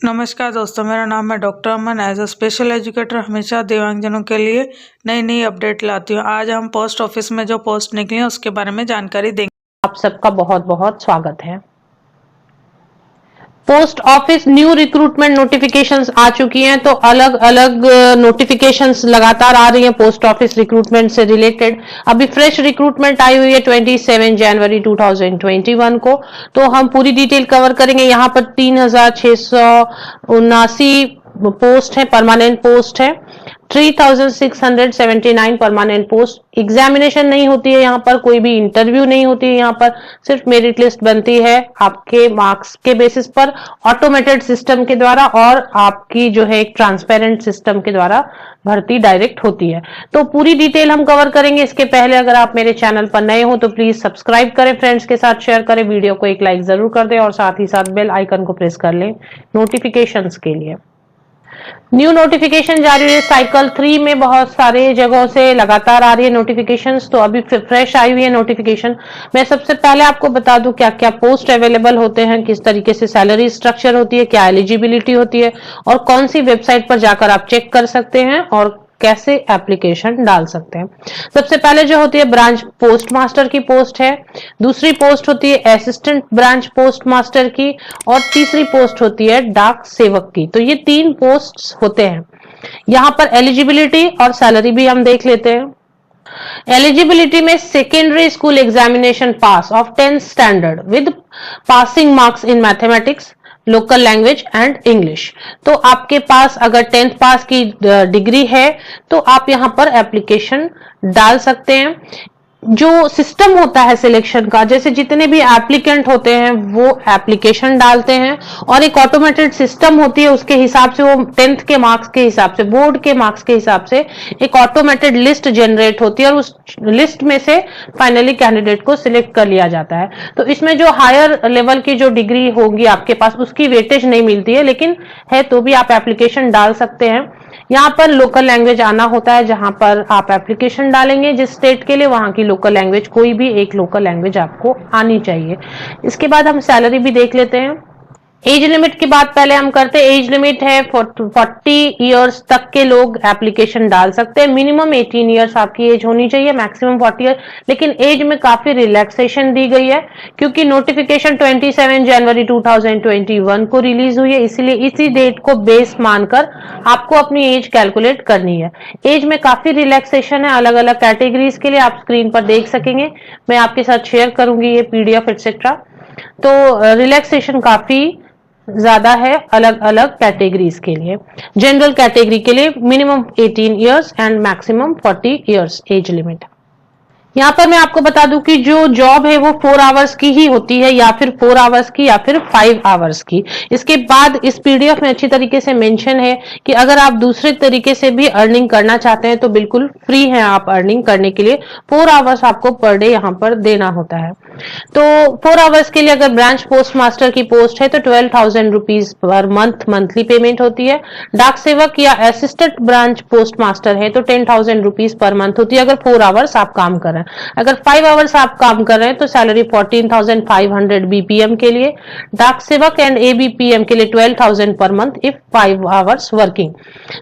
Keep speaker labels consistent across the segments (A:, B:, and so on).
A: नमस्कार दोस्तों, मेरा नाम है doctor Aman. As a special educator हमेशा दिव्यांगजनों के लिए नई नई अपडेट लाती हूँ। आज हम पोस्ट ऑफिस में जो पोस्ट निकली है उसके बारे में जानकारी देंगे।
B: आप सबका बहुत बहुत स्वागत है। Post office new recruitment notifications आ चुकी हैं, तो अलग अलग नोटिफिकेशंस लगातार आ रही हैं पोस्ट ऑफिस रिक्रूटमेंट से रिलेटेड। अभी फ्रेश रिक्रूटमेंट आई हुई है 27 जनवरी 2021 को, तो हम पूरी डिटेल कवर करेंगे। यहाँ पर 3679 पोस्ट है, परमानेंट पोस्ट है। 3679 परमानेंट पोस्ट। एग्जामिनेशन नहीं होती है यहाँ पर, कोई भी इंटरव्यू नहीं होती है यहाँ पर, सिर्फ मेरिट लिस्ट बनती है आपके मार्क्स के बेसिस पर, ऑटोमेटेड सिस्टम के द्वारा, और आपकी जो है एक ट्रांसपेरेंट सिस्टम के द्वारा भर्ती डायरेक्ट होती है। तो पूरी डिटेल हम कवर करेंगे। इसके पहले अगर आप मेरे चैनल पर नए हो तो प्लीज सब्सक्राइब करें, फ्रेंड्स के साथ शेयर करें, वीडियो को एक लाइक जरूर कर दें और साथ ही साथ बेल आइकन को प्रेस कर लें नोटिफिकेशंस के लिए। न्यू नोटिफिकेशन जारी हुई है साइकिल 3 में, बहुत सारे जगहों से लगातार आ रही है नोटिफिकेशंस, तो अभी फ्रेश आई हुई है नोटिफिकेशन। मैं सबसे पहले आपको बता दूं क्या क्या पोस्ट अवेलेबल होते हैं, किस तरीके से सैलरी स्ट्रक्चर होती है, क्या एलिजिबिलिटी होती है और कौन सी वेबसाइट पर जाकर आप चेक कर सकते हैं और कैसे एप्लीकेशन डाल सकते हैं। सबसे पहले जो होती है ब्रांच पोस्ट मास्टर की पोस्ट है, दूसरी पोस्ट होती है असिस्टेंट ब्रांच पोस्ट मास्टर की, और तीसरी पोस्ट होती है डाक सेवक की। तो ये 3 पोस्ट्स होते हैं। यहाँ पर एलिजिबिलिटी और सैलरी भी हम देख लेते हैं। एलिजिबिलिटी में secondary school examination pass of 10th standard with passing marks in mathematics, local language and English. तो आपके पास अगर 10th पास की डिग्री है तो आप यहां पर एप्लीकेशन डाल सकते हैं। जो सिस्टम होता है सिलेक्शन का, जैसे जितने भी एप्लीकेंट होते हैं वो एप्लीकेशन डालते हैं और एक ऑटोमेटेड सिस्टम होती है, उसके हिसाब से वो 10th के मार्क्स के हिसाब से, बोर्ड के मार्क्स के हिसाब से एक ऑटोमेटेड लिस्ट जनरेट होती है और उस लिस्ट में से फाइनली कैंडिडेट को सिलेक्ट कर लिया जाता है। तो इसमें जो हायर लेवल की जो डिग्री होगी आपके पास उसकी वेटेज नहीं मिलती है, लेकिन है तो भी आप एप्लीकेशन डाल सकते हैं। यहाँ पर लोकल लैंग्वेज आना होता है, जहां पर आप एप्लीकेशन डालेंगे जिस स्टेट के लिए, वहां की लोकल लैंग्वेज, कोई भी एक लोकल लैंग्वेज आपको आनी चाहिए। इसके बाद हम सैलरी भी देख लेते हैं। एज लिमिट की बात पहले हम करते हैं। एज लिमिट है 40 इयर्स तक के लोग एप्लीकेशन डाल सकते हैं। मिनिमम 18 इयर्स आपकी एज होनी चाहिए, मैक्सिमम 40 ईयर। लेकिन एज में काफी रिलैक्सेशन दी गई है क्योंकि नोटिफिकेशन 27 जनवरी 2021 को रिलीज हुई है, इसलिए इसी डेट को बेस मानकर आपको अपनी एज कैलकुलेट करनी है। एज में काफी रिलैक्सेशन है अलग अलग कैटेगरीज के लिए, आप स्क्रीन पर देख सकेंगे। मैं आपके साथ शेयर करूंगी ये PDF एक्सेट्रा। तो रिलैक्सेशन काफी ज्यादा है अलग अलग कैटेगरीज के लिए। जनरल कैटेगरी के लिए minimum 18 years and maximum 40 years age limit. यहाँ पर मैं आपको बता दूं कि जो जॉब है वो 4 आवर्स की ही होती है, या फिर 4 आवर्स की या फिर 5 आवर्स की। इसके बाद इस PDF में अच्छी तरीके से मेंशन है कि अगर आप दूसरे तरीके से भी अर्निंग करना चाहते हैं तो बिल्कुल फ्री है आप अर्निंग करने के लिए। 4 आवर्स आपको पर डे यहाँ पर देना होता है। तो 4 आवर्स के लिए अगर ब्रांच पोस्ट मास्टर की पोस्ट है तो 12,000 rupees per month monthly payment होती है। डाक सेवक या असिस्टेंट ब्रांच पोस्ट मास्टर है तो 10,000 रुपीज पर मंथ होती है अगर 4 आवर्स आप काम कर रहे हैं। अगर 5 आवर्स आप काम कर रहे हैं तो सैलरी 14,500 BPM के लिए, डाक सेवक एंड ABPM के लिए 12,000 per month if 5 hours working.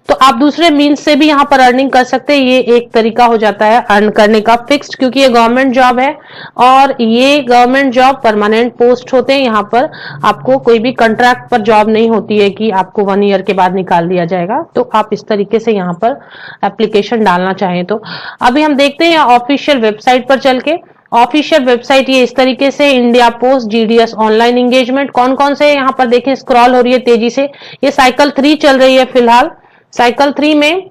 B: तो आप दूसरे मीन्स से भी यहाँ पर अर्निंग कर सकते हैं। ये एक तरीका हो जाता है अर्न करने का फिक्स्ड, क्योंकि ये गवर्नमेंट जॉब है और ये गवर्नमेंट जॉब परमानेंट पोस्ट होते हैं। यहाँ पर आपको कोई भी कॉन्ट्रैक्ट पर जॉब नहीं होती है कि आपको 1 ईयर के बाद निकाल दिया जाएगा। तो आप इस तरीके से यहाँ पर एप्लीकेशन डालना चाहें तो। अभी हम देखते हैं ऑफिशियल वेबसाइट पर चल के। ऑफिशियल वेबसाइट ये इस तरीके से, India post GDS online engagement. कौन कौन से यहाँ पर देखें, स्क्रॉल हो रही है तेजी से। ये साइकिल 3 चल रही है फिलहाल। साइकिल 3 में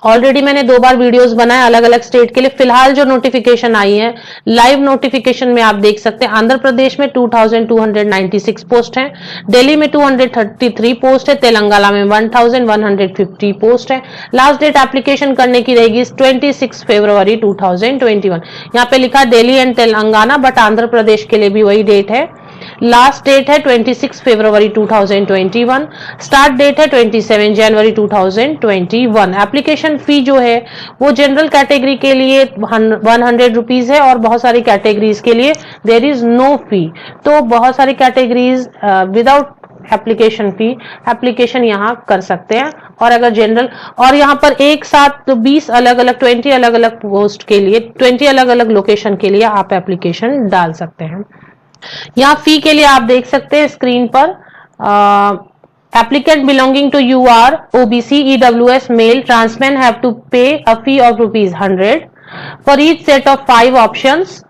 B: ऑलरेडी मैंने 2 बार वीडियोस बनाए अलग अलग स्टेट के लिए। फिलहाल जो नोटिफिकेशन आई है लाइव नोटिफिकेशन में आप देख सकते हैं, आंध्र प्रदेश में 2296 पोस्ट है, दिल्ली में 233 पोस्ट है, तेलंगाना में 1150 पोस्ट है। लास्ट डेट एप्लीकेशन करने की रहेगी 26 फरवरी 2021। यहाँ पे लिखा दिल्ली एंड तेलंगाना, बट आंध्र प्रदेश के लिए भी वही डेट है। लास्ट डेट है 26 फरवरी 2021। स्टार्ट डेट है 27 जनवरी 2021। एप्लीकेशन फी जो है वो जनरल कैटेगरी के लिए 100 रुपीज है और बहुत सारी कैटेगरीज के लिए देयर इज नो फी। तो बहुत सारी categories without application fee application यहाँ कर सकते हैं। और अगर जनरल, और यहाँ पर एक साथ 20 अलग अलग 20 अलग अलग पोस्ट के लिए 20 अलग अलग लोकेशन के लिए आप एप्लीकेशन डाल सकते हैं। यहाँ फी के लिए आप देख सकते हैं स्क्रीन पर, applicant belonging to UR, OBC, EWS, male, transmen have to pay a fee of ₹100 for each set of 5 options.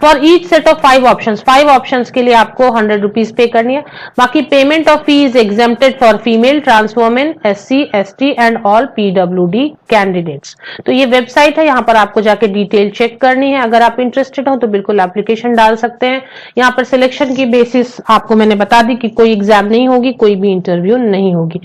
B: For each set of 5 options, 5 options के लिए आपको ₹100 पे करनी है। बाकी payment of fee is exempted for female, trans women, SC, ST and all PWD candidates. तो ये website है, यहाँ पर आपको जाके डिटेल चेक करनी है। अगर आप इंटरेस्टेड हो तो बिल्कुल एप्लीकेशन डाल सकते हैं। यहाँ पर सिलेक्शन की बेसिस आपको मैंने बता दी कि कोई एग्जाम नहीं होगी, कोई भी इंटरव्यू नहीं होगी।